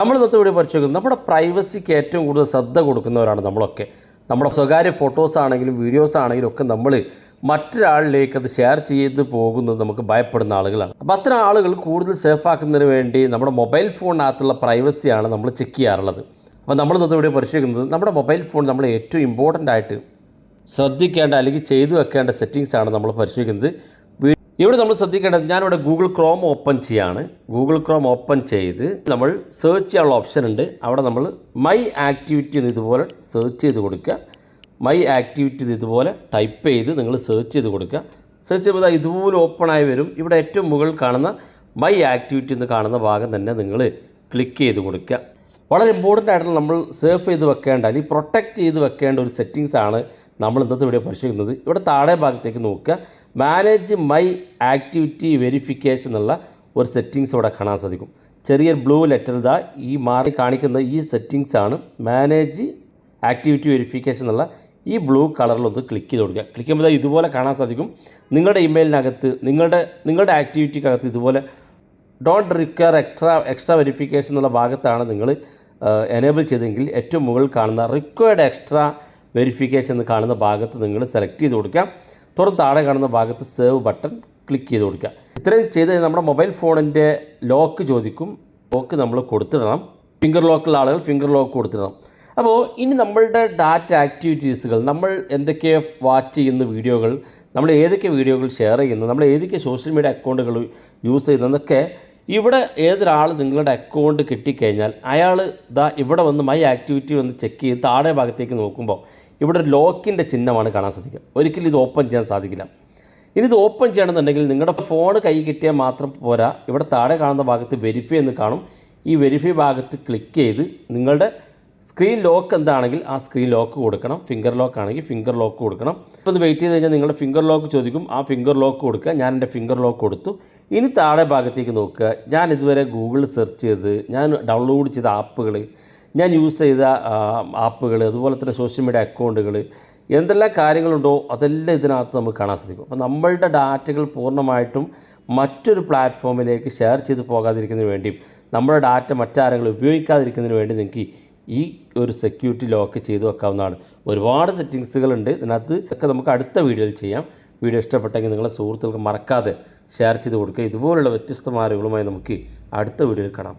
നമ്മൾ ഇന്നത്തെ വീഡിയോ പരിശോധിക്കുന്നത് നമ്മുടെ പ്രൈവസിക്ക് ഏറ്റവും കൂടുതൽ ശ്രദ്ധ കൊടുക്കുന്നവരാണ് നമ്മളൊക്കെ. നമ്മുടെ സ്വകാര്യ ഫോട്ടോസ് ആണെങ്കിലും വീഡിയോസ് ആണെങ്കിലും ഒക്കെ നമ്മൾ മറ്റൊരാളിലേക്ക് അത് ഷെയർ ചെയ്ത് പോകുന്നത് നമുക്ക് ഭയപ്പെടുന്ന ആളുകളാണ്. അപ്പോൾ അത്തരം ആളുകൾ കൂടുതൽ സേഫ് ആക്കുന്നതിന് വേണ്ടി നമ്മുടെ മൊബൈൽ ഫോണിനകത്തുള്ള പ്രൈവസിയാണ് നമ്മൾ ചെക്ക് ചെയ്യാറുള്ളത്. അപ്പോൾ നമ്മൾ ഇന്നത്തെ വീഡിയോ പരിശോധിക്കുന്നത് നമ്മുടെ മൊബൈൽ ഫോൺ നമ്മൾ ഏറ്റവും ഇമ്പോർട്ടൻ്റ് ആയിട്ട് ശ്രദ്ധിക്കേണ്ട അല്ലെങ്കിൽ ചെയ്തു വെക്കേണ്ട സെറ്റിങ്സ് ആണ് നമ്മൾ പരിശോധിക്കുന്നത്. ഇവിടെ നമ്മൾ ശ്രദ്ധിക്കേണ്ടത്, ഞാനിവിടെ ഗൂഗിൾ ക്രോം ഓപ്പൺ ചെയ്യാണ്. ഗൂഗിൾ ക്രോം ഓപ്പൺ ചെയ്ത് നമ്മൾ സെർച്ച് ചെയ്യാനുള്ള ഓപ്ഷൻ ഉണ്ട്. അവിടെ നമ്മൾ മൈ ആക്ടിവിറ്റി എന്ന് ഇതുപോലെ സെർച്ച് ചെയ്ത് കൊടുക്കുക. മൈ ആക്ടിവിറ്റി ഇതുപോലെ ടൈപ്പ് ചെയ്ത് നിങ്ങൾ സെർച്ച് ചെയ്ത് കൊടുക്കുക. സെർച്ച് ചെയ്യുമ്പോൾ ഇതുപോലെ ഓപ്പണായി വരും. ഇവിടെ ഏറ്റവും മുകളിൽ കാണുന്ന മൈ ആക്ടിവിറ്റി എന്ന് കാണുന്ന ഭാഗം തന്നെ നിങ്ങൾ ക്ലിക്ക് ചെയ്ത് കൊടുക്കുക. വളരെ ഇമ്പോർട്ടൻ്റ് ആയിട്ടുള്ള നമ്മൾ സേഫ് ചെയ്ത് വെക്കേണ്ട അല്ലെങ്കിൽ പ്രൊട്ടക്റ്റ് ചെയ്ത് വെക്കേണ്ട ഒരു സെറ്റിങ്സ് ആണ് നമ്മൾ ഇന്നത്തെ വീഡിയോ പരിശോധിക്കുന്നത്. ഇവിടെ താഴെ ഭാഗത്തേക്ക് നോക്കുക, മാനേജ് മൈ ആക്ടിവിറ്റി വെരിഫിക്കേഷൻ എന്നുള്ള ഒരു സെറ്റിങ്സ് ഇവിടെ കാണാൻ സാധിക്കും. ചെറിയ ബ്ലൂ ലെറ്റർ ഈ മാറി കാണിക്കുന്ന ഈ സെറ്റിങ്സ് ആണ്. മാനേജ് ആക്ടിവിറ്റി വെരിഫിക്കേഷൻ എന്നുള്ള ഈ ബ്ലൂ കളറിലൊന്ന് ക്ലിക്ക് ചെയ്ത് കൊടുക്കുക. ക്ലിക്ക് ചെയ്യുമ്പോൾ ഇതുപോലെ കാണാൻ സാധിക്കും. നിങ്ങളുടെ ഇമെയിലിനകത്ത് നിങ്ങളുടെ ആക്ടിവിറ്റിക്കകത്ത് ഇതുപോലെ ഡോണ്ട് റിക്വയർ എക്സ്ട്രാ വെരിഫിക്കേഷൻ എന്നുള്ള ഭാഗത്താണ് നിങ്ങൾ എനേബിൾ ചെയ്തെങ്കിൽ ഏറ്റവും മുകളിൽ കാണുന്ന റിക്വയർഡ് എക്സ്ട്രാ വെരിഫിക്കേഷൻ എന്ന് കാണുന്ന ഭാഗത്ത് നിങ്ങൾ സെലക്ട് ചെയ്ത് കൊടുക്കുക. തുറന്ന് താഴെ കാണുന്ന ഭാഗത്ത് സേവ് ബട്ടൺ ക്ലിക്ക് ചെയ്ത് കൊടുക്കുക. ഇത്രയും ചെയ്ത് നമ്മുടെ മൊബൈൽ ഫോണിൻ്റെ ലോക്ക് ചോദിക്കും. ലോക്ക് നമ്മൾ കൊടുത്തിടണം. ഫിംഗർ ലോക്കുള്ള ആളുകൾ ഫിംഗർ ലോക്ക് കൊടുത്തിടണം. അപ്പോൾ ഇനി നമ്മളുടെ ഡാറ്റ ആക്ടിവിറ്റീസുകൾ, നമ്മൾ എന്തൊക്കെ വാച്ച് ചെയ്യുന്ന വീഡിയോകൾ, നമ്മൾ ഏതൊക്കെ വീഡിയോകൾ ഷെയർ ചെയ്യുന്നു, നമ്മൾ ഏതൊക്കെ സോഷ്യൽ മീഡിയ അക്കൗണ്ടുകൾ യൂസ് ചെയ്യുന്നതൊക്കെ ഇവിടെ ഏതൊരാൾ നിങ്ങളുടെ അക്കൗണ്ട് കിട്ടിക്കഴിഞ്ഞാൽ അയാൾ ഇവിടെ വന്ന് മൈ ആക്ടിവിറ്റി വന്ന് ചെക്ക് ചെയ്ത് താഴെ ഭാഗത്തേക്ക് നോക്കുമ്പോൾ ഇവിടെ ഒരു ലോക്കിൻ്റെ ചിഹ്നമാണ് കാണാൻ സാധിക്കുക. ഒരിക്കലും ഇത് ഓപ്പൺ ചെയ്യാൻ സാധിക്കില്ല. ഇനി ഇത് ഓപ്പൺ ചെയ്യണമെന്നുണ്ടെങ്കിൽ നിങ്ങളുടെ ഫോൺ കൈ കിട്ടിയാൽ മാത്രം പോരാ. ഇവിടെ താഴെ കാണുന്ന ഭാഗത്ത് വെരിഫൈ എന്ന് കാണും. ഈ വെരിഫൈ ഭാഗത്ത് ക്ലിക്ക് ചെയ്ത് നിങ്ങളുടെ സ്ക്രീൻ ലോക്ക് എന്താണെങ്കിൽ ആ സ്ക്രീൻ ലോക്ക് കൊടുക്കണം. ഫിംഗർ ലോക്ക് ആണെങ്കിൽ ഫിംഗർ ലോക്ക് കൊടുക്കണം. ഇപ്പോൾ ഒന്ന് വെയിറ്റ് ചെയ്ത് കഴിഞ്ഞാൽ നിങ്ങളുടെ ഫിംഗർ ലോക്ക് ചോദിക്കും. ആ ഫിംഗർ ലോക്ക് കൊടുക്കുക. ഞാൻ എൻ്റെ ഫിംഗർ ലോക്ക് കൊടുത്തു. ഇനി താഴെ ഭാഗത്തേക്ക് നോക്കുക. ഞാൻ ഇതുവരെ ഗൂഗിളിൽ സെർച്ച് ചെയ്ത് ഞാൻ ഡൗൺലോഡ് ചെയ്ത ആപ്പുകൾ, ഞാൻ യൂസ് ചെയ്ത ആപ്പുകൾ, അതുപോലെ തന്നെ സോഷ്യൽ മീഡിയ അക്കൗണ്ടുകൾ, എന്തെല്ലാം കാര്യങ്ങളുണ്ടോ അതെല്ലാം ഇതിനകത്ത് നമുക്ക് കാണാൻ സാധിക്കും. അപ്പോൾ നമ്മളുടെ ഡാറ്റകൾ പൂർണ്ണമായിട്ടും മറ്റൊരു പ്ലാറ്റ്ഫോമിലേക്ക് ഷെയർ ചെയ്ത് പോകാതിരിക്കുന്നതിന് വേണ്ടിയും നമ്മുടെ ഡാറ്റ മറ്റാരെങ്കിലും ഉപയോഗിക്കാതിരിക്കുന്നതിന് വേണ്ടി നിങ്ങൾക്ക് ഈ ഒരു സെക്യൂരിറ്റി ലോക്ക് ചെയ്ത് വെക്കാവുന്നതാണ്. ഒരുപാട് സെറ്റിങ്സുകളുണ്ട് ഇതിനകത്ത്. ഇതൊക്കെ നമുക്ക് അടുത്ത വീഡിയോയിൽ ചെയ്യാം. വീഡിയോ ഇഷ്ടപ്പെട്ടെങ്കിൽ നിങ്ങളെ സുഹൃത്തുക്കൾക്ക് മറക്കാതെ ഷെയർ ചെയ്ത് കൊടുക്കുക. ഇതുപോലുള്ള വ്യത്യസ്തമായ അറിവുകളുമായി നമുക്ക് അടുത്ത വീഡിയോയിൽ കാണാം.